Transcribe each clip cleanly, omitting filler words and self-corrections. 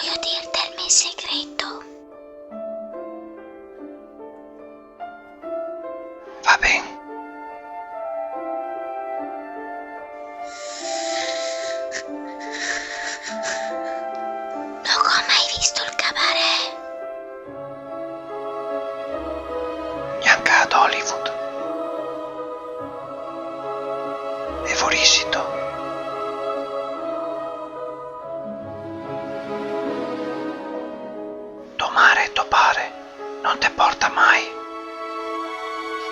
Voglio dirti il mio segreto. Va bene. Non ho mai visto il cabaret. Neanche ad Hollywood. È fuorissito. Tomare, topare, non te porta mai.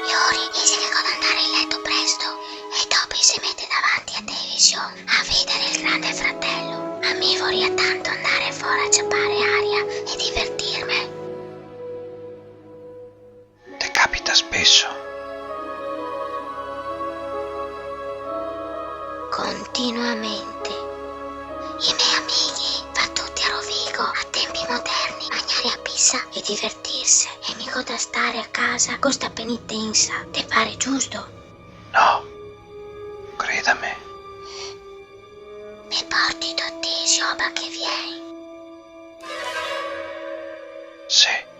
Iuri dice che con andare in letto presto e dopo si mette davanti a televisione a vedere il Grande Fratello. A me vorrei tanto andare fuori a ciappare aria e divertirmi. Te capita spesso. Continuamente. I miei amici va tutti a Rovigo a tempi moderni, mangiare a pizza e divertirsi. E mi goda stare a casa con sta penitenza. Ti pare giusto? No, credami. Mi porti tutti i roba che vieni. Sì.